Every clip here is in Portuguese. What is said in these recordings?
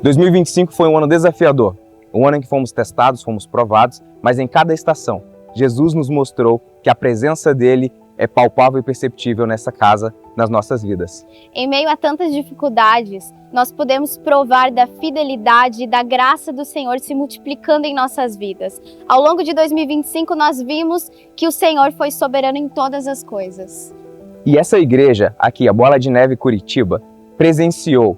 2025 foi um ano desafiador, um ano em que fomos testados, fomos provados, mas em cada estação, Jesus nos mostrou que a presença dele é palpável e perceptível nessa casa, nas nossas vidas. Em meio a tantas dificuldades, nós podemos provar da fidelidade e da graça do Senhor se multiplicando em nossas vidas. Ao longo de 2025, nós vimos que o Senhor foi soberano em todas as coisas. E essa igreja, aqui, a Bola de Neve Curitiba, presenciou,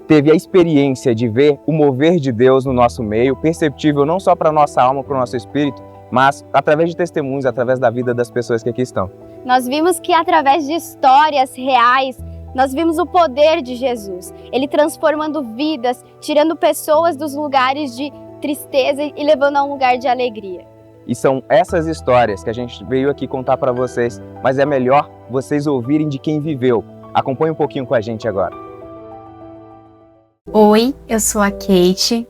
teve a experiência de ver o mover de Deus no nosso meio, perceptível não só para a nossa alma, para o nosso espírito, mas através de testemunhos, através da vida das pessoas que aqui estão. Nós vimos que através de histórias reais, nós vimos o poder de Jesus. Ele transformando vidas, tirando pessoas dos lugares de tristeza e levando a um lugar de alegria. E são essas histórias que a gente veio aqui contar para vocês, mas é melhor vocês ouvirem de quem viveu. Acompanhe um pouquinho com a gente agora. Oi, eu sou a Kate,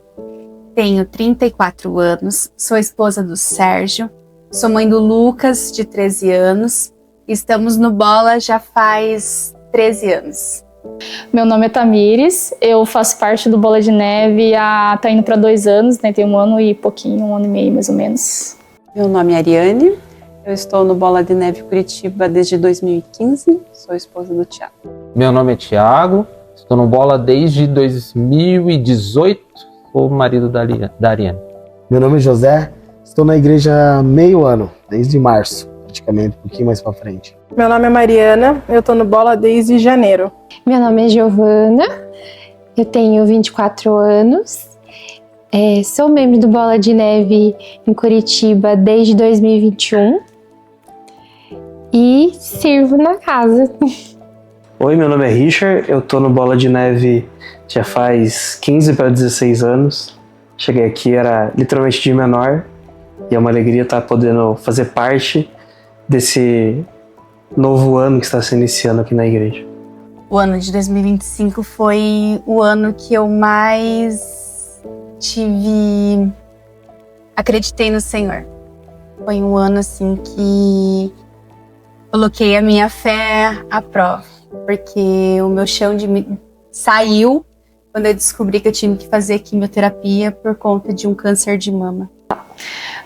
tenho 34 anos, sou esposa do Sérgio, sou mãe do Lucas, de 13 anos, e estamos no Bola já faz 13 anos. Meu nome é Tamires, eu faço parte do Bola de Neve tá indo para 2 anos, né? Tem 1 ano e pouquinho, 1 ano e meio mais ou menos. Meu nome é Ariane, eu estou no Bola de Neve Curitiba desde 2015, sou esposa do Thiago. Meu nome é Thiago, estou no Bola desde 2018, sou marido da Ariane. Meu nome é José, estou na igreja há meio ano, desde março, praticamente, um pouquinho mais para frente. Meu nome é Mariana, eu estou no Bola desde janeiro. Meu nome é Giovana, eu tenho 24 anos, sou membro do Bola de Neve em Curitiba desde 2021 e sirvo na casa. Oi, meu nome é Richard, eu tô no Bola de Neve já faz 15 para 16 anos. Cheguei aqui, era literalmente de menor, e é uma alegria estar podendo fazer parte desse novo ano que está se iniciando aqui na igreja. O ano de 2025 foi o ano que eu mais acreditei no Senhor. Foi um ano assim que coloquei a minha fé à prova, porque o meu chão saiu quando eu descobri que eu tinha que fazer quimioterapia por conta de um câncer de mama.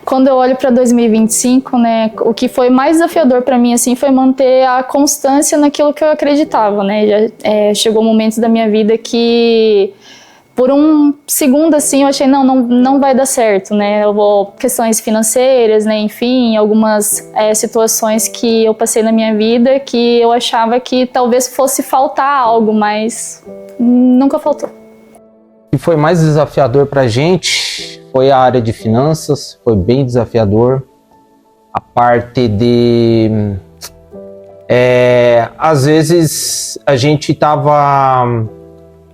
Quando eu olho para 2025, né, o que foi mais desafiador para mim assim foi manter a constância naquilo que eu acreditava, né? Chegou momentos da minha vida que por um segundo assim eu achei não vai dar certo, né? Questões financeiras, né? Enfim, algumas situações que eu passei na minha vida que eu achava que talvez fosse faltar algo, mas nunca faltou. O que foi mais desafiador para a gente foi a área de finanças, foi bem desafiador. A parte de... às vezes a gente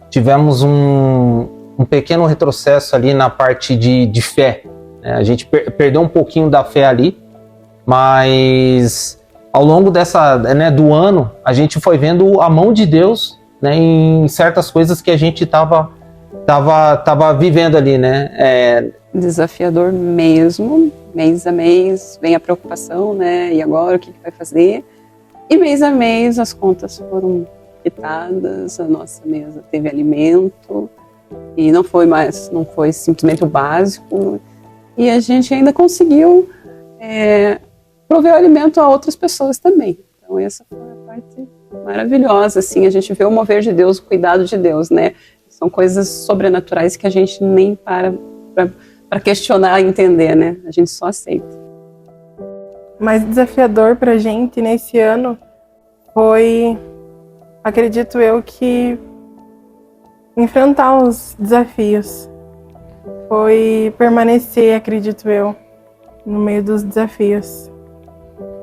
tivemos um pequeno retrocesso ali na parte de fé. Né? A gente perdeu um pouquinho da fé ali, mas ao longo do ano, a gente foi vendo a mão de Deus, né, em certas coisas que a gente tava vivendo ali, né? Desafiador mesmo, mês a mês vem a preocupação, né? E agora o que vai fazer? E mês a mês as contas foram quitadas, a nossa mesa teve alimento e não foi simplesmente o básico, e a gente ainda conseguiu prover o alimento a outras pessoas também. Então essa foi a parte maravilhosa, assim, a gente vê o mover de Deus, o cuidado de Deus, né? São coisas sobrenaturais que a gente nem para questionar e entender, né? A gente só aceita. Mais desafiador pra gente nesse ano foi, acredito eu, que enfrentar os desafios. Foi permanecer, acredito eu, no meio dos desafios.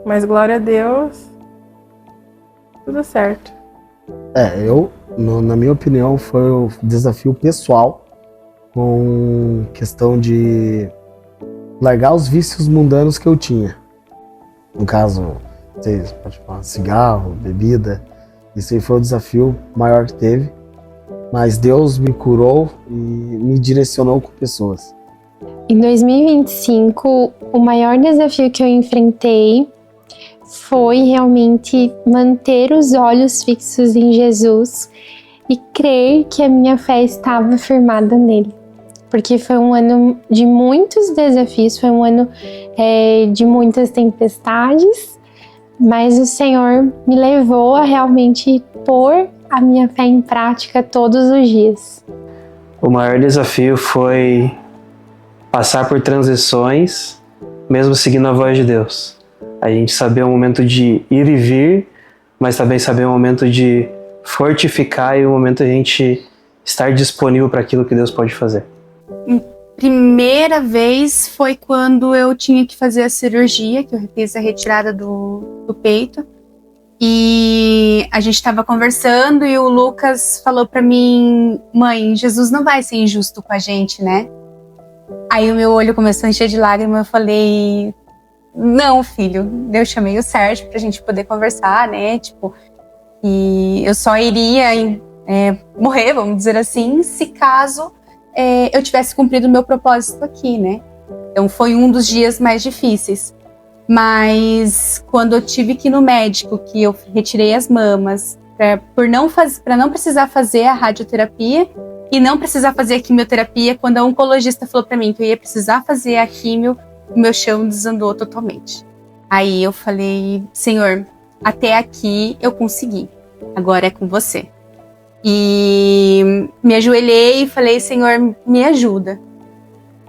Mas glória a Deus, tudo certo. Na minha opinião, foi um desafio pessoal, com questão de largar os vícios mundanos que eu tinha. No caso, vocês pode falar cigarro, bebida, isso aí foi o desafio maior que teve. Mas Deus me curou e me direcionou com pessoas. Em 2025, o maior desafio que eu enfrentei foi realmente manter os olhos fixos em Jesus e crer que a minha fé estava firmada nele. Porque foi um ano de muitos desafios, foi um ano de muitas tempestades, mas o Senhor me levou a realmente pôr a minha fé em prática todos os dias. O maior desafio foi passar por transições, mesmo seguindo a voz de Deus. A gente saber o momento de ir e vir, mas também saber o momento de fortificar e o momento de a gente estar disponível para aquilo que Deus pode fazer. Primeira vez foi quando eu tinha que fazer a cirurgia, que eu fiz a retirada do peito. E a gente estava conversando e o Lucas falou para mim: mãe, Jesus não vai ser injusto com a gente, né? Aí o meu olho começou a encher de lágrimas. Eu falei: não, filho. Eu chamei o Sérgio pra gente poder conversar, né? Tipo, e eu só iria morrer, vamos dizer assim, se caso eu tivesse cumprido o meu propósito aqui, né? Então foi um dos dias mais difíceis. Mas quando eu tive que ir no médico, que eu retirei as mamas, para não precisar fazer a radioterapia e não precisar fazer a quimioterapia, quando a oncologista falou para mim que eu ia precisar fazer a quimio, o meu chão desandou totalmente. Aí eu falei: Senhor, até aqui eu consegui, agora é com você. E me ajoelhei e falei: Senhor, me ajuda.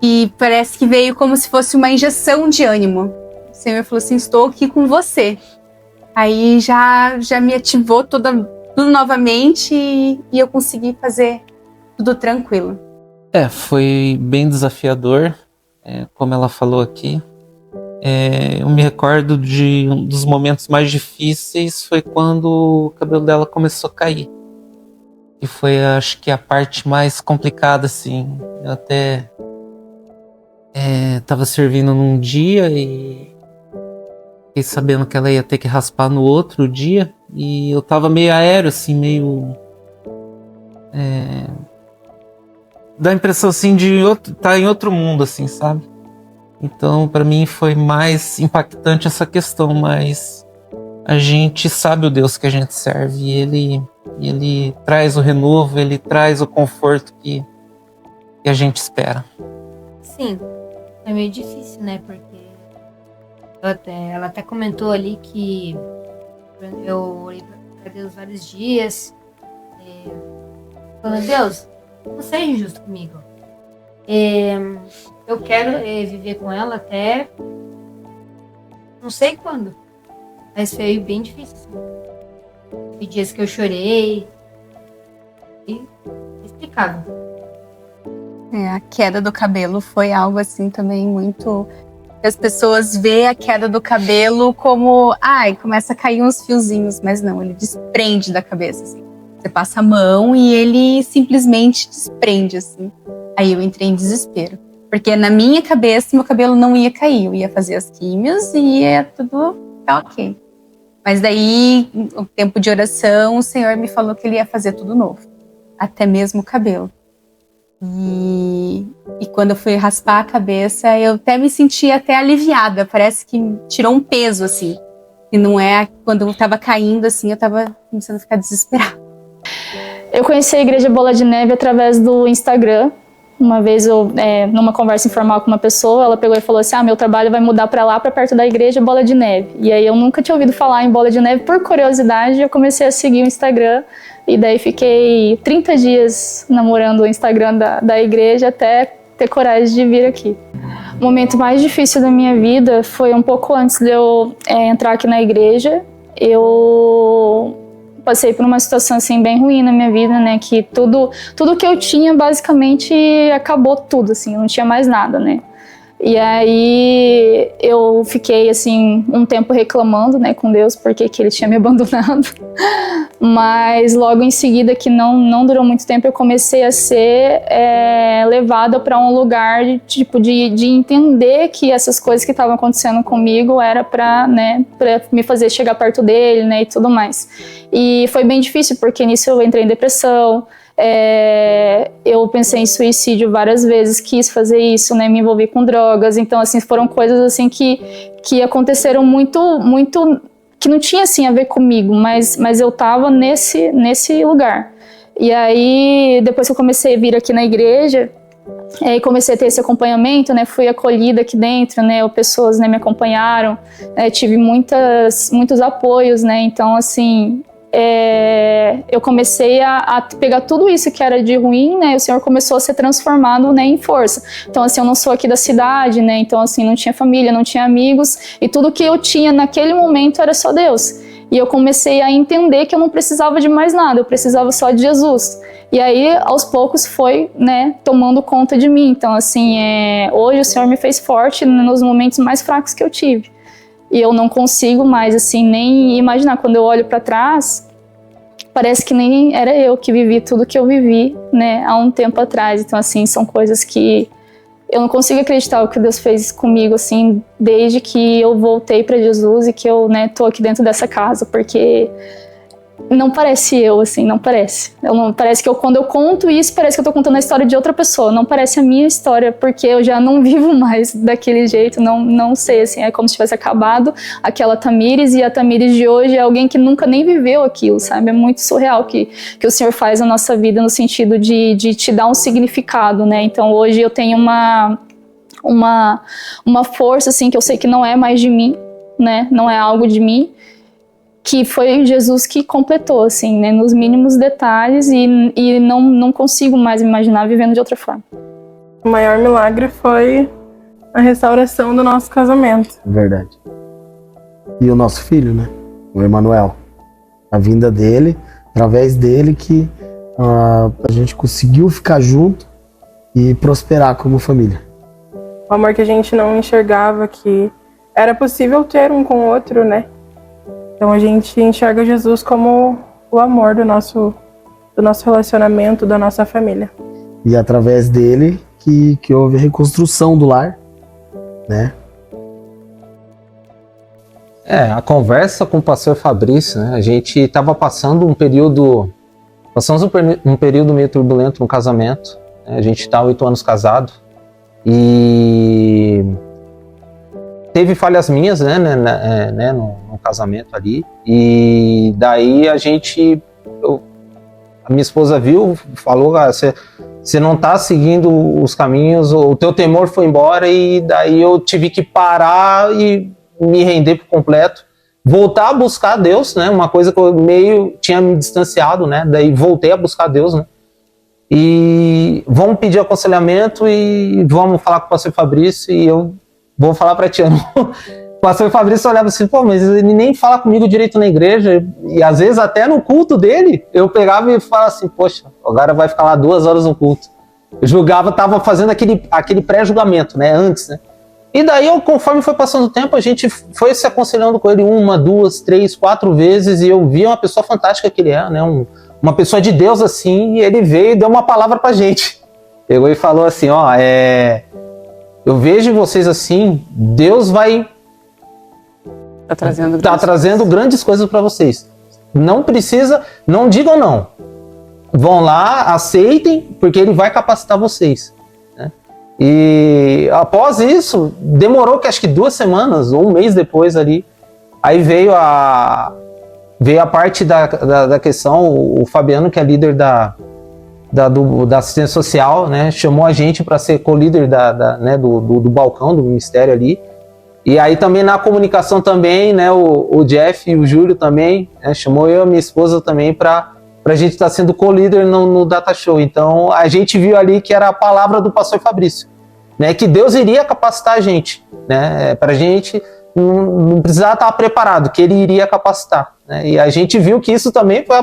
E parece que veio como se fosse uma injeção de ânimo. O Senhor falou assim: estou aqui com você. Aí já me ativou tudo novamente e eu consegui fazer tudo tranquilo. Foi bem desafiador, como ela falou aqui. Eu me recordo de um dos momentos mais difíceis foi quando o cabelo dela começou a cair. E foi, acho que, a parte mais complicada, assim. Eu até tava servindo num dia e fiquei sabendo que ela ia ter que raspar no outro dia. E eu tava meio aéreo, assim, meio... dá a impressão, assim, de tá em outro mundo, assim, sabe? Então, para mim, foi mais impactante essa questão, mas a gente sabe o Deus que a gente serve e Ele traz o renovo, Ele traz o conforto que a gente espera. Sim, é meio difícil, né? Porque ela até comentou ali que eu orei para Deus vários dias, falando: Deus, você é injusto comigo. Eu quero viver com ela até não sei quando, mas foi bem difícil. Teve dias que eu chorei e explicava. A queda do cabelo foi algo assim também muito... As pessoas veem a queda do cabelo como... começa a cair uns fiozinhos, mas não, ele desprende da cabeça, assim. Você passa a mão e ele simplesmente desprende, assim. Aí eu entrei em desespero. Porque na minha cabeça, meu cabelo não ia cair. Eu ia fazer as químios e ia tudo ficar ok. Mas daí, no tempo de oração, o Senhor me falou que Ele ia fazer tudo novo. Até mesmo o cabelo. E quando eu fui raspar a cabeça, eu até me senti até aliviada. Parece que tirou um peso, assim. E não é... Quando eu tava caindo, assim, eu tava começando a ficar desesperada. Eu conheci a Igreja Bola de Neve através do Instagram. Uma vez eu, numa conversa informal com uma pessoa, ela pegou e falou assim: meu trabalho vai mudar para lá, para perto da Igreja Bola de Neve. E aí eu nunca tinha ouvido falar em Bola de Neve. Por curiosidade, eu comecei a seguir o Instagram. E daí fiquei 30 dias namorando o Instagram da igreja até ter coragem de vir aqui. O momento mais difícil da minha vida foi um pouco antes de eu entrar aqui na igreja. Eu passei por uma situação assim bem ruim na minha vida, né, que tudo que eu tinha basicamente acabou tudo, assim, eu não tinha mais nada, né. E aí eu fiquei assim um tempo reclamando, né, com Deus porque que ele tinha me abandonado. Mas logo em seguida, que não durou muito tempo, eu comecei a ser levada para um lugar de entender que essas coisas que estavam acontecendo comigo era para me fazer chegar perto dele, né, e tudo mais. E foi bem difícil porque nisso eu entrei em depressão. Eu pensei em suicídio várias vezes, quis fazer isso, né, me envolvi com drogas. Então, assim, foram coisas assim que aconteceram muito que não tinha assim a ver comigo, mas eu tava nesse lugar. E aí, depois que eu comecei a vir aqui na igreja, comecei a ter esse acompanhamento, né? Fui acolhida aqui dentro, né? Pessoas, né, me acompanharam, tive muitos apoios, né? Então, assim, eu comecei a pegar tudo isso que era de ruim, né? O Senhor começou a ser transformado, né, em força. Então, assim, eu não sou aqui da cidade, né? Então, assim, não tinha família, não tinha amigos, e tudo que eu tinha naquele momento era só Deus. E eu comecei a entender que eu não precisava de mais nada, eu precisava só de Jesus. E aí, aos poucos, foi, né, tomando conta de mim. Então, assim, hoje o Senhor me fez forte nos momentos mais fracos que eu tive. E eu não consigo mais, assim, nem imaginar. Quando eu olho para trás, parece que nem era eu que vivi tudo que eu vivi, né, há um tempo atrás. Então, assim, são coisas que eu não consigo acreditar o que Deus fez comigo, assim, desde que eu voltei para Jesus e que eu, né, tô aqui dentro dessa casa, porque não parece eu, assim, não parece. Parece que quando eu conto isso, parece que eu tô contando a história de outra pessoa, não parece a minha história, porque eu já não vivo mais daquele jeito, não sei, assim, é como se tivesse acabado aquela Tamires, e a Tamires de hoje é alguém que nunca nem viveu aquilo, sabe? É muito surreal que o Senhor faz na nossa vida no sentido de te dar um significado, né? Então hoje eu tenho uma força, assim, que eu sei que não é mais de mim, né? Não é algo de mim, que foi Jesus que completou, assim, né, nos mínimos detalhes, e não consigo mais me imaginar vivendo de outra forma. O maior milagre foi a restauração do nosso casamento. Verdade. E o nosso filho, né, o Emanuel. A vinda dele, através dele que a gente conseguiu ficar junto e prosperar como família. O amor que a gente não enxergava que era possível ter um com o outro, né? Então a gente enxerga Jesus como o amor do nosso relacionamento, da nossa família. E através dele que houve a reconstrução do lar, né? A conversa com o pastor Fabrício, né? A gente estava passando um período meio turbulento no casamento, né? A gente está 8 anos casado e teve falhas minhas, né, no casamento ali, e daí a minha esposa viu, falou, você não tá seguindo os caminhos, o teu temor foi embora, e daí eu tive que parar e me render por completo, voltar a buscar Deus, né, uma coisa que eu meio tinha me distanciado, né, daí voltei a buscar Deus, né, e vamos pedir aconselhamento e vamos falar com o pastor Fabrício, e eu vou falar pra ti, o pastor Fabrício olhava assim, pô, mas ele nem fala comigo direito na igreja, e às vezes até no culto dele, eu pegava e falava assim, poxa, agora vai ficar lá 2 horas no culto. Eu julgava, tava fazendo aquele pré-julgamento, né, antes, né. E daí, conforme foi passando o tempo, a gente foi se aconselhando com ele 1, 2, 3, 4 vezes, e eu vi uma pessoa fantástica que ele é, né, uma pessoa de Deus assim, e ele veio e deu uma palavra pra gente. Pegou e falou assim, eu vejo vocês assim, Deus vai tá trazendo grandes coisas para vocês. Não precisa, não digam não. Vão lá, aceitem, porque ele vai capacitar vocês. Né? E após isso, demorou que acho que 2 semanas ou 1 mês depois ali, aí veio a parte da questão, o Fabiano, que é líder da assistência social, né, chamou a gente para ser co-líder né, do balcão, do ministério ali. E aí também na comunicação também, né, o Jeff e o Júlio também, né, chamou eu e a minha esposa também para a gente estar sendo co-líder no Data Show. Então a gente viu ali que era a palavra do pastor Fabrício, né, que Deus iria capacitar a gente, né, para a gente não precisar estar preparado, que ele iria capacitar. Né, e a gente viu que isso também foi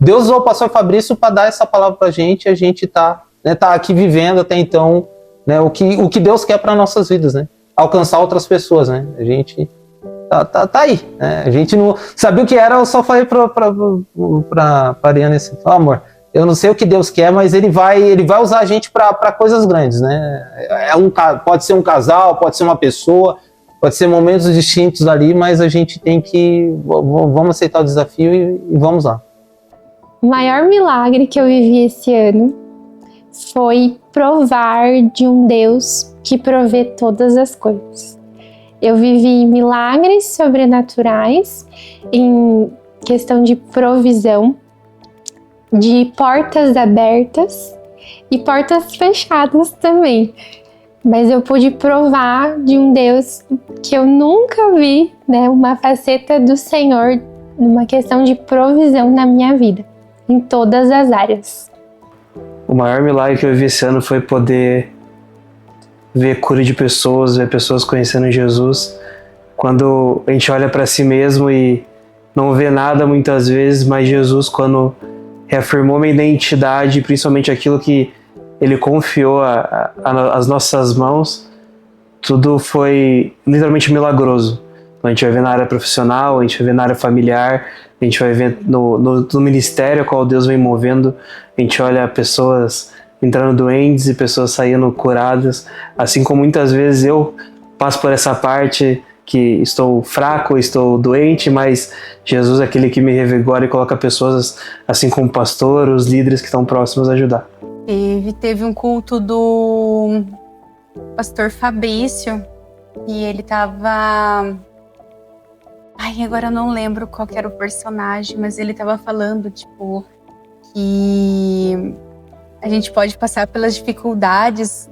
Deus usou o pastor Fabrício para dar essa palavra para a gente está tá aqui vivendo até então, né, o que Deus quer para nossas vidas, né? Alcançar outras pessoas, né? A gente tá aí, né? A gente não sabia o que era, eu só falei pra Ariana assim, amor, eu não sei o que Deus quer, mas ele vai usar a gente para coisas grandes, né? Pode ser um casal, pode ser uma pessoa, pode ser momentos distintos ali, mas a gente tem que vamos aceitar o desafio e vamos lá. O maior milagre que eu vivi esse ano foi provar de um Deus que provê todas as coisas. Eu vivi milagres sobrenaturais em questão de provisão. de portas abertas e portas fechadas também. Mas eu pude provar de um Deus que eu nunca vi, né? Uma faceta do Senhor numa questão de provisão na minha vida, em todas as áreas. O maior milagre que eu vivi esse ano foi poder ver cura de pessoas, ver pessoas conhecendo Jesus. Quando a gente olha para si mesmo e não vê nada muitas vezes, mas Jesus, quando reafirmou minha identidade, principalmente aquilo que Ele confiou às nossas mãos, tudo foi literalmente milagroso. A gente vai ver na área profissional, a gente vai ver na área familiar, a gente vai ver no ministério a qual Deus vem movendo. A gente olha pessoas entrando doentes e pessoas saindo curadas, assim como muitas vezes eu passo por essa parte que estou fraco, estou doente, mas Jesus é aquele que me revigora e coloca pessoas, assim como pastor, os líderes que estão próximos a ajudar. Teve um culto do pastor Fabrício e ele tava... Ai, agora eu não lembro qual que era o personagem, mas ele tava falando, tipo, que a gente pode passar pelas dificuldades,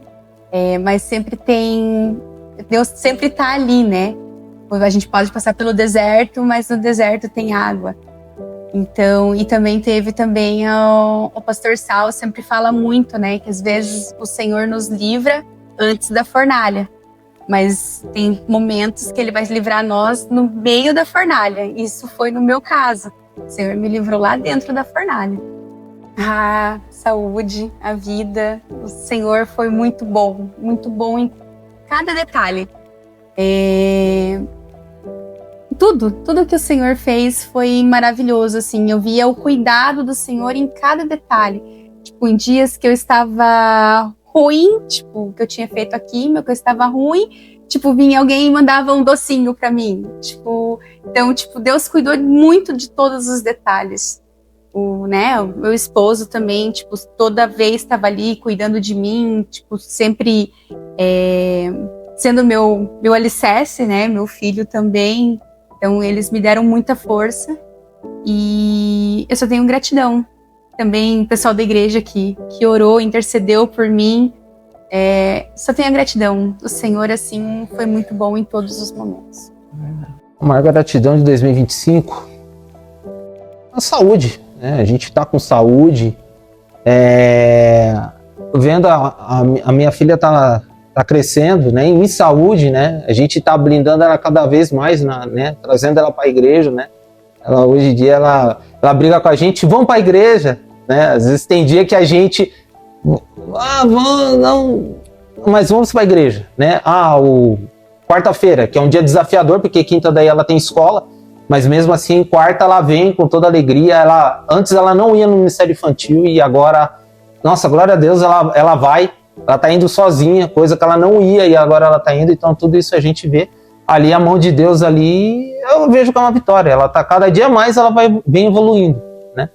mas sempre tem... Deus sempre tá ali, né? A gente pode passar pelo deserto, mas no deserto tem água. Então, e também teve o pastor Sal sempre fala muito, né, que às vezes o Senhor nos livra antes da fornalha, mas tem momentos que Ele vai livrar nós no meio da fornalha. Isso foi no meu caso. O Senhor me livrou lá dentro da fornalha. A saúde, a vida, o Senhor foi muito bom em cada detalhe. Tudo que o Senhor fez foi maravilhoso, assim. Eu via o cuidado do Senhor em cada detalhe. Tipo, em dias que eu estava ruim, tipo, que eu tinha feito a químio, que eu estava ruim, tipo, vinha alguém e mandava um docinho pra mim. Tipo, então, tipo, Deus cuidou muito de todos os detalhes. O meu esposo também, tipo, toda vez estava ali cuidando de mim, tipo, sempre sendo meu alicerce, né? Meu filho também. Então, eles me deram muita força e eu só tenho gratidão. Também o pessoal da igreja que orou, intercedeu por mim, só tenho a gratidão. O Senhor, assim, foi muito bom em todos os momentos. A maior gratidão de 2025 a saúde, né? A gente tá com saúde, vendo a minha filha tá crescendo, né, em saúde, né, a gente tá blindando ela cada vez mais, né, trazendo ela para a igreja, né, ela, hoje em dia ela briga com a gente, vamos para a igreja, né, às vezes tem dia que a gente, mas vamos para a igreja, né, quarta-feira, que é um dia desafiador, porque quinta daí ela tem escola, mas mesmo assim, quarta ela vem com toda alegria, antes ela não ia no Ministério Infantil e agora, nossa, glória a Deus, ela vai. Ela tá indo sozinha, coisa que ela não ia e agora ela tá indo, então tudo isso a gente vê ali, a mão de Deus ali, eu vejo que é uma vitória, ela tá cada dia mais, ela vem evoluindo, né?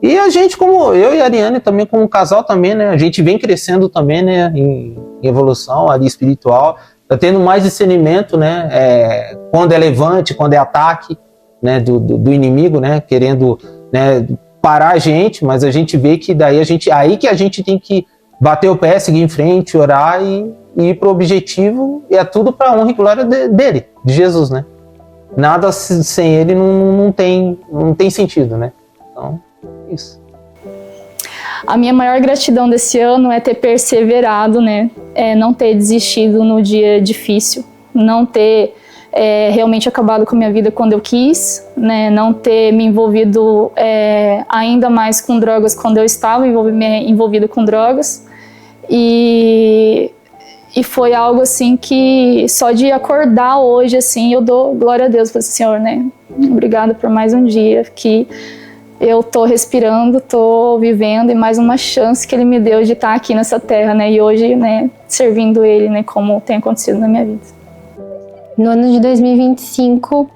E a gente, como eu e a Ariane também, como casal também, né, a gente vem crescendo também, né, em evolução ali espiritual, tá tendo mais discernimento, né, quando é levante, quando é ataque, né, do inimigo, né, querendo, né, parar a gente, mas a gente vê que daí aí que a gente tem que bater o pé, seguir em frente, orar e ir pro objetivo, e é tudo para honra e glória dele, de Jesus, né? Nada sem ele não tem sentido, né? Então, isso. A minha maior gratidão desse ano é ter perseverado, né? Não ter desistido no dia difícil, não ter realmente acabado com a minha vida quando eu quis, né? Não ter me envolvido ainda mais com drogas quando eu estava envolvida com drogas. E foi algo assim que só de acordar hoje, assim, eu dou glória a Deus para o Senhor, né? Obrigada por mais um dia que eu tô respirando, tô vivendo e mais uma chance que Ele me deu de estar aqui nessa terra, né? E hoje, né, servindo Ele, né, como tem acontecido na minha vida. No ano de 2025,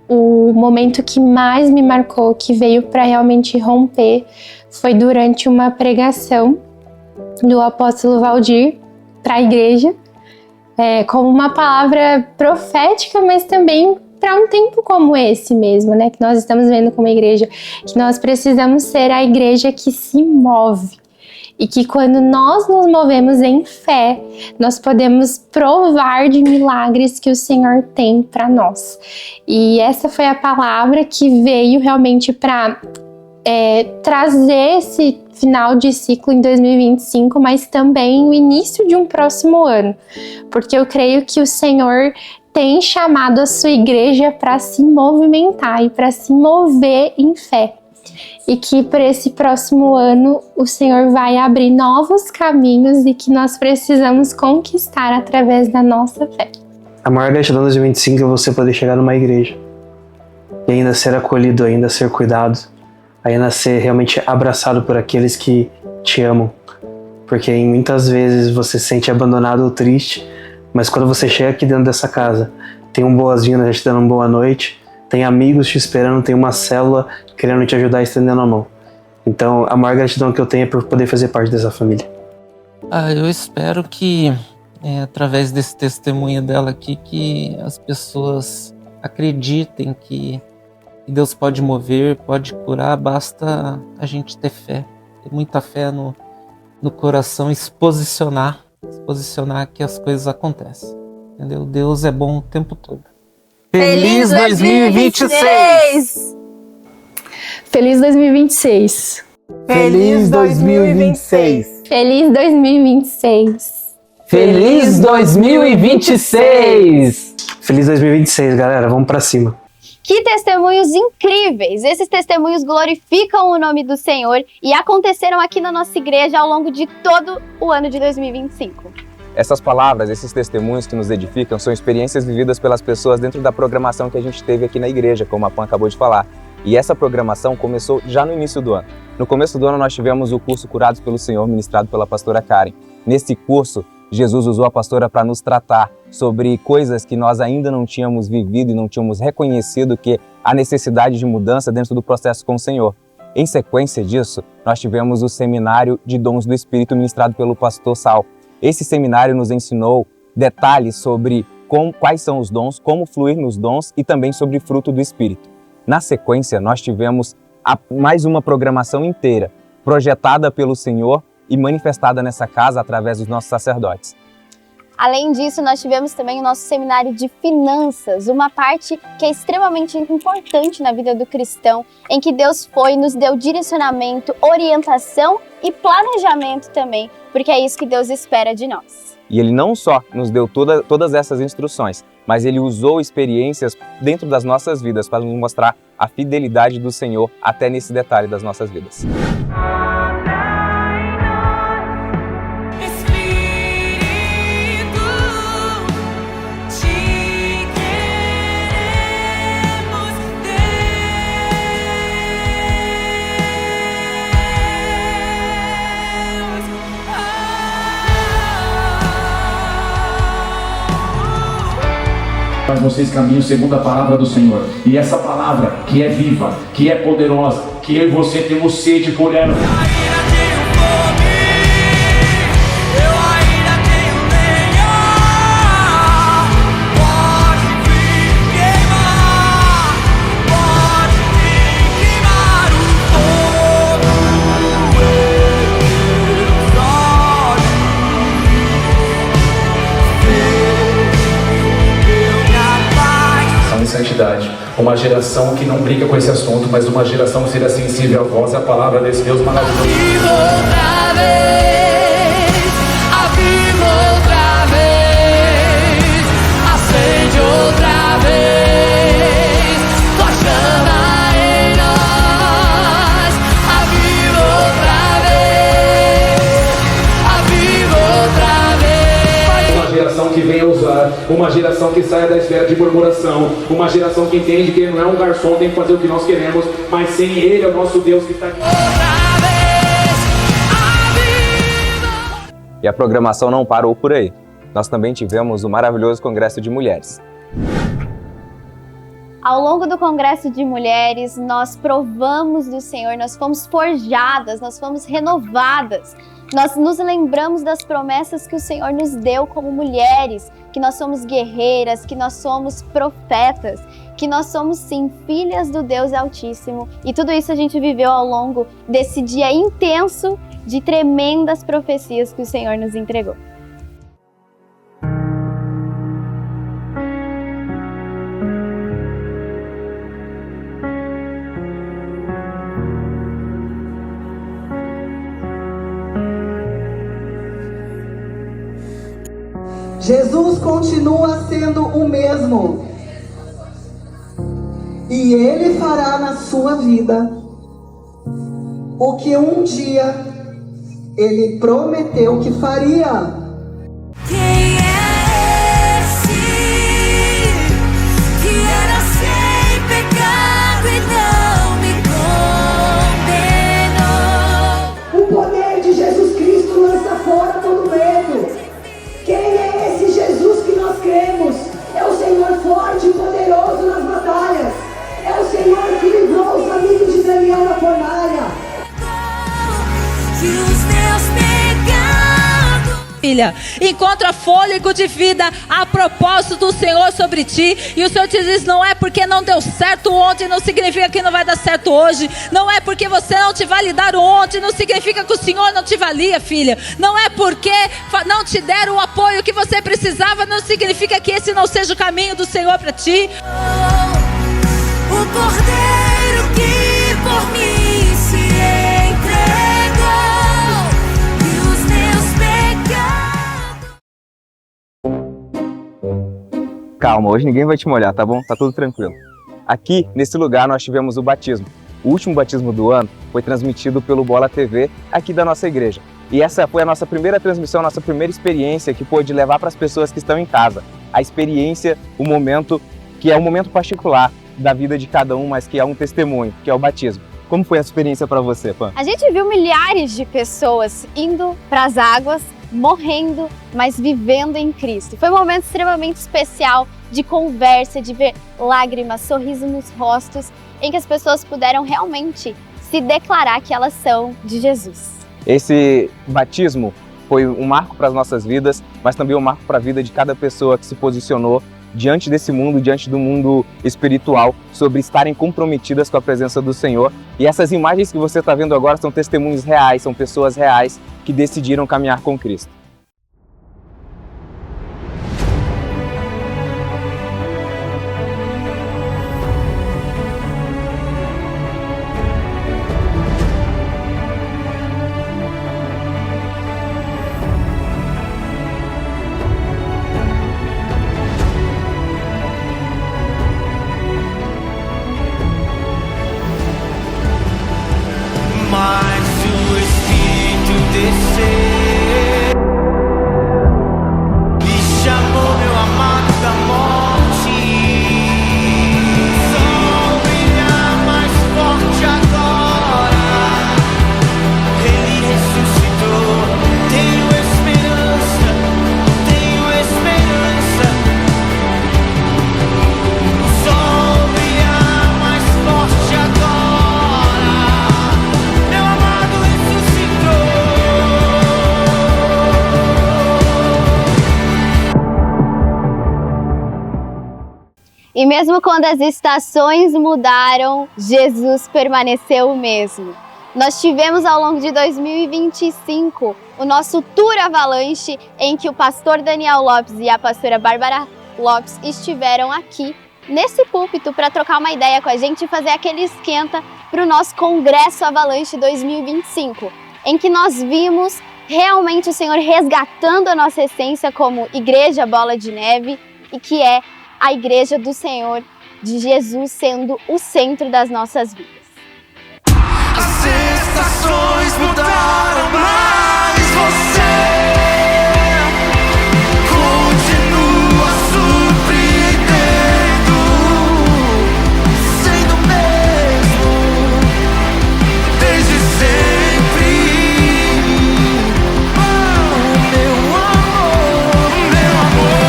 o momento que mais me marcou, que veio para realmente romper, foi durante uma pregação do apóstolo Valdir para a igreja, como uma palavra profética, mas também para um tempo como esse mesmo, né? Que nós estamos vendo como igreja, que nós precisamos ser a igreja que se move. E que quando nós nos movemos em fé, nós podemos provar de milagres que o Senhor tem para nós. E essa foi a palavra que veio realmente para trazer esse final de ciclo em 2025, mas também o início de um próximo ano. Porque eu creio que o Senhor tem chamado a sua igreja para se movimentar e para se mover em fé. E que para esse próximo ano o Senhor vai abrir novos caminhos e que nós precisamos conquistar através da nossa fé. A maior gratidão de 2025 é você poder chegar numa igreja e ainda ser acolhido, ainda ser cuidado, ainda ser realmente abraçado por aqueles que te amam. Porque muitas vezes você se sente abandonado ou triste, mas quando você chega aqui dentro dessa casa, tem um boas-vindas te dando uma boa noite, tem amigos te esperando, tem uma célula querendo te ajudar, estendendo a mão. Então, a maior gratidão que eu tenho é por poder fazer parte dessa família. Eu espero que, através desse testemunho dela aqui, que as pessoas acreditem que Deus pode mover, pode curar, basta a gente ter fé, ter muita fé no coração e se posicionar que as coisas acontecem, entendeu? Deus é bom o tempo todo. Feliz 2026! Feliz 2026! Feliz 2026! Feliz 2026! Feliz 2026! Feliz 2026, galera. Vamos pra cima. Que testemunhos incríveis! Esses testemunhos glorificam o nome do Senhor e aconteceram aqui na nossa igreja ao longo de todo o ano de 2025. Essas palavras, esses testemunhos que nos edificam são experiências vividas pelas pessoas dentro da programação que a gente teve aqui na igreja, como a Pan acabou de falar. E essa programação começou já no início do ano. No começo do ano nós tivemos o curso Curados pelo Senhor, ministrado pela pastora Karen. Nesse curso, Jesus usou a pastora para nos tratar sobre coisas que nós ainda não tínhamos vivido e não tínhamos reconhecido que há necessidade de mudança dentro do processo com o Senhor. Em sequência disso, nós tivemos o seminário de dons do Espírito ministrado pelo pastor Sal. Esse seminário nos ensinou detalhes sobre quais são os dons, como fluir nos dons e também sobre fruto do Espírito. Na sequência, nós tivemos mais uma programação inteira, projetada pelo Senhor e manifestada nessa casa através dos nossos sacerdotes. Além disso, nós tivemos também o nosso seminário de finanças, uma parte que é extremamente importante na vida do cristão, em que Deus nos deu direcionamento, orientação e planejamento também, porque é isso que Deus espera de nós. E Ele não só nos deu todas essas instruções, mas Ele usou experiências dentro das nossas vidas para nos mostrar a fidelidade do Senhor até nesse detalhe das nossas vidas. Mas vocês caminham segundo a palavra do Senhor. E essa palavra que é viva, que é poderosa, que eu e você temos sede por ela. Santidade, uma geração que não brinca com esse assunto, mas uma geração que seja sensível à voz e à palavra desse Deus maravilhoso. Aviva outra vez, acende outra vez, tua chama em nós. Aviva outra vez. Uma geração que venha usar, uma geração que saia da esfera de murmuração, uma geração que entende que ele não é um garçom, tem que fazer o que nós queremos, mas sim ele é o nosso Deus que está aqui. E a programação não parou por aí. Nós também tivemos o maravilhoso Congresso de Mulheres. Ao longo do Congresso de Mulheres, nós provamos do Senhor, nós fomos forjadas, nós fomos renovadas. Nós nos lembramos das promessas que o Senhor nos deu como mulheres, que nós somos guerreiras, que nós somos profetas, que nós somos sim filhas do Deus Altíssimo. E tudo isso a gente viveu ao longo desse dia intenso de tremendas profecias que o Senhor nos entregou. Jesus continua sendo o mesmo. E Ele fará na sua vida o que um dia Ele prometeu que faria. Quem é esse que era sem pecado e não me condenou? O poder de Jesus Cristo lança fora todo medo. Quem é esse Jesus que nós cremos? É o Senhor forte e poderoso nas batalhas. É o Senhor que livrou os amigos de Daniel na fornalha. Que os meus pecados... Filha, encontra fôlego de vida a propósito do Senhor sobre ti. E o Senhor te diz, não é porque não deu certo ontem, não significa que não vai dar certo hoje. Não é porque você não te validaram ontem, não significa que o Senhor não te valia, filha. Não é porque não te deram o apoio que você precisava, não significa que esse não seja o caminho do Senhor para ti. O Cordeiro que por mim se entregou, e os meus pecados... Calma, hoje ninguém vai te molhar, tá bom? Tá tudo tranquilo. Aqui, nesse lugar, nós tivemos o batismo. O último batismo do ano foi transmitido pelo Bola TV, aqui da nossa igreja. E essa foi a nossa primeira transmissão, nossa primeira experiência que pôde levar para as pessoas que estão em casa. A experiência, o momento, que é um momento particular da vida de cada um, mas que é um testemunho, que é o batismo. Como foi a experiência para você, Pan? A gente viu milhares de pessoas indo para as águas, morrendo, mas vivendo em Cristo. Foi um momento extremamente especial de conversa, de ver lágrimas, sorrisos nos rostos, em que as pessoas puderam realmente se declarar que elas são de Jesus. Esse batismo foi um marco para as nossas vidas, mas também um marco para a vida de cada pessoa que se posicionou diante desse mundo, diante do mundo espiritual, sobre estarem comprometidas com a presença do Senhor. E essas imagens que você está vendo agora são testemunhos reais, são pessoas reais que decidiram caminhar com Cristo. Mas se o Espírito descer e chamou meu amado da morte, só brilhar mais forte agora. Ele ressuscitou, tenho esperança, tenho esperança. O sol brilhar mais forte agora. E mesmo quando as estações mudaram, Jesus permaneceu o mesmo. Nós tivemos ao longo de 2025 o nosso Tour Avalanche, em que o pastor Daniel Lopes e a pastora Bárbara Lopes estiveram aqui nesse púlpito para trocar uma ideia com a gente e fazer aquele esquenta para o nosso Congresso Avalanche 2025, em que nós vimos realmente o Senhor resgatando a nossa essência como Igreja Bola de Neve, e que é a Igreja do Senhor, de Jesus sendo o centro das nossas vidas. As estações mudaram, mas você continua surpreendendo, sendo mesmo desde sempre. Oh, meu amor, meu amor.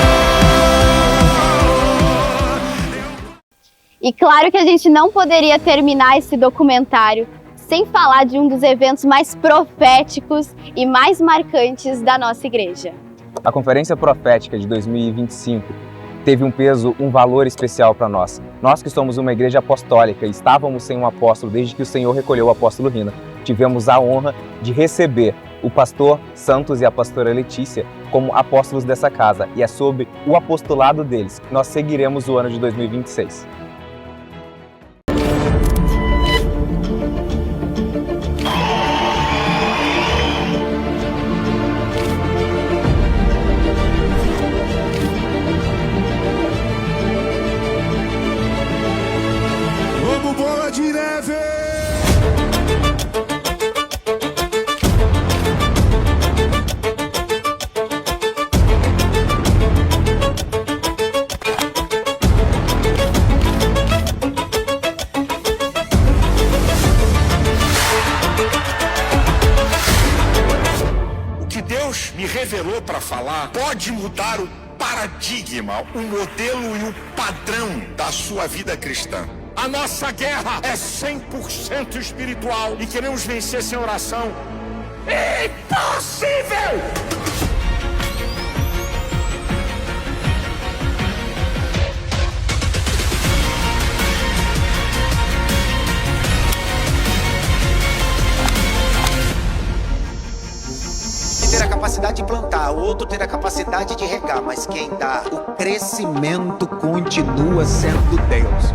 E claro que a gente não poderia terminar esse documentário sem falar de um dos eventos mais proféticos e mais marcantes da nossa igreja. A Conferência Profética de 2025 teve um peso, um valor especial para nós. Nós que somos uma igreja apostólica e estávamos sem um apóstolo desde que o Senhor recolheu o apóstolo Rina, tivemos a honra de receber o pastor Santos e a pastora Letícia como apóstolos dessa casa. E é sob o apostolado deles que nós seguiremos o ano de 2026. Vamos, Bola de Neve! O que Deus me revelou para falar pode mudar o paradigma, o modelo e o padrão da sua vida cristã. A nossa guerra é 100% espiritual e queremos vencer sem oração. Impossível! Ter a capacidade de plantar, outro ter a capacidade de regar, mas quem dá o crescimento continua sendo Deus.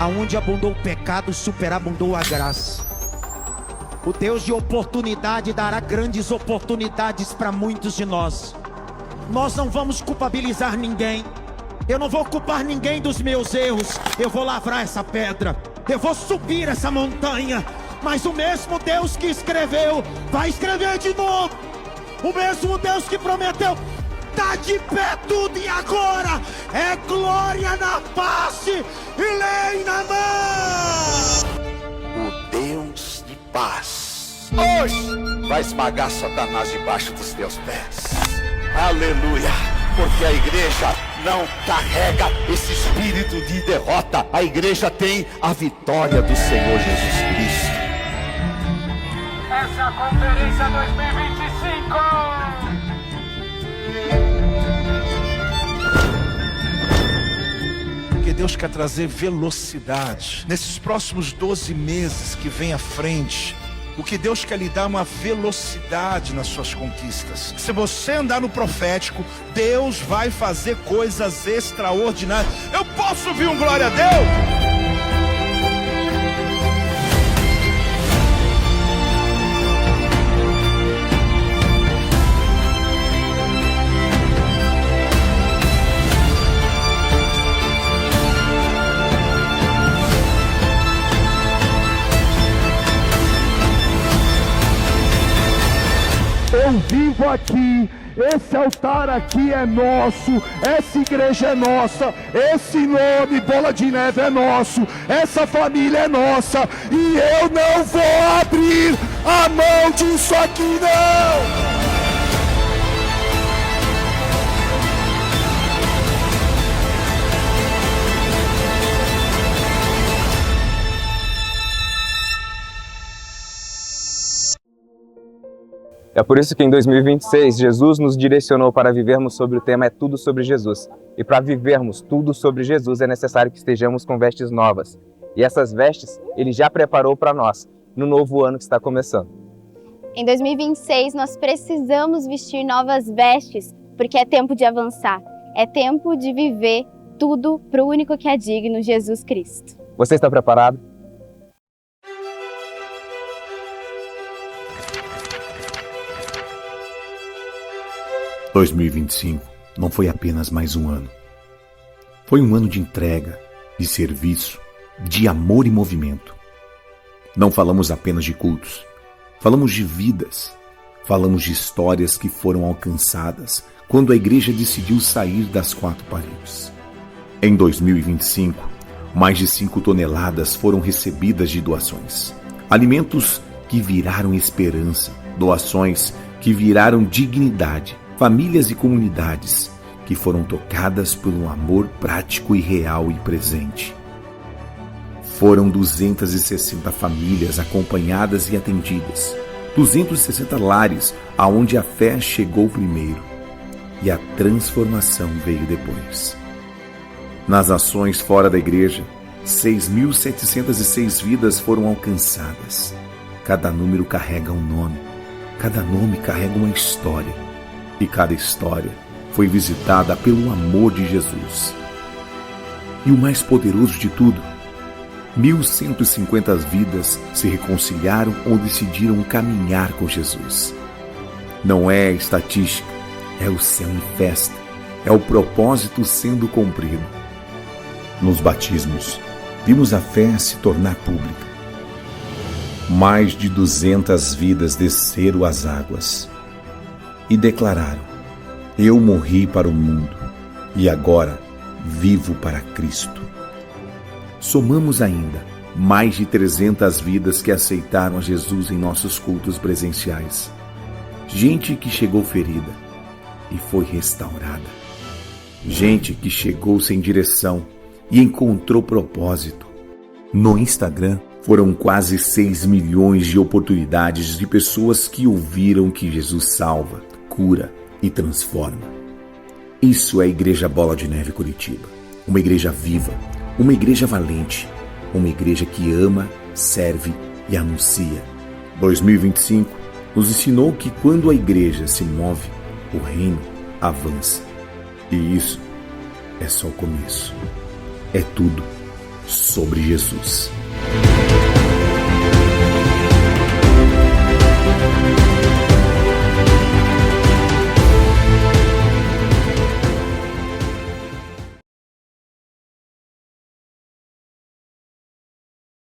Aonde abundou o pecado, superabundou a graça. O Deus de oportunidade dará grandes oportunidades para muitos de nós. Nós não vamos culpabilizar ninguém. Eu não vou culpar ninguém dos meus erros. Eu vou lavrar essa pedra. Eu vou subir essa montanha. Mas o mesmo Deus que escreveu, vai escrever de novo. O mesmo Deus que prometeu, tá de pé tudo e agora é glória na face e lei na mão. O Deus de paz hoje vai esmagar Satanás debaixo dos teus pés. Aleluia! Porque a igreja não carrega esse espírito de derrota. A igreja tem a vitória do Senhor Jesus Cristo. Essa é a Conferência 2025! Porque Deus quer trazer velocidade. Nesses próximos 12 meses que vem à frente, o que Deus quer lhe dar é uma velocidade nas suas conquistas. Se você andar no profético, Deus vai fazer coisas extraordinárias. Eu posso ouvir um glória a Deus? Eu vivo aqui, esse altar aqui é nosso, essa igreja é nossa, esse nome Bola de Neve é nosso, essa família é nossa, e eu não vou abrir a mão disso aqui não! É por isso que em 2026, Jesus nos direcionou para vivermos sobre o tema É Tudo Sobre Jesus. E para vivermos tudo sobre Jesus, é necessário que estejamos com vestes novas. E essas vestes, Ele já preparou para nós, no novo ano que está começando. Em 2026, nós precisamos vestir novas vestes, porque é tempo de avançar. É tempo de viver tudo para o único que é digno, Jesus Cristo. Você está preparado? (2025) não foi apenas mais um ano. Foi um ano de entrega, de serviço, de amor e movimento. Não falamos apenas de cultos, falamos de vidas, falamos de histórias que foram alcançadas quando a igreja decidiu sair das quatro paredes. Em 2025, mais de 5 toneladas foram recebidas de doações. Alimentos que viraram esperança, doações que viraram dignidade, famílias e comunidades que foram tocadas por um amor prático e real e presente. Foram 260 famílias acompanhadas e atendidas, 260 lares aonde a fé chegou primeiro e a transformação veio depois. Nas ações fora da igreja, 6.706 vidas foram alcançadas. Cada número carrega um nome, cada nome carrega uma história, e cada história foi visitada pelo amor de Jesus. E o mais poderoso de tudo, 1.150 vidas se reconciliaram ou decidiram caminhar com Jesus. Não é estatística, é o céu em festa, é o propósito sendo cumprido. Nos batismos, vimos a fé se tornar pública. Mais de 200 vidas desceram às águas e declararam: eu morri para o mundo e agora vivo para Cristo. Somamos ainda mais de 300 vidas que aceitaram a Jesus em nossos cultos presenciais. Gente que chegou ferida e foi restaurada. Gente que chegou sem direção e encontrou propósito. No Instagram, foram quase 6 milhões de oportunidades de pessoas que ouviram que Jesus salva, cura e transforma. Isso é a Igreja Bola de Neve Curitiba. Uma igreja viva, uma igreja valente, uma igreja que ama, serve e anuncia. 2025 nos ensinou que quando a igreja se move, o reino avança. E isso é só o começo. É tudo sobre Jesus.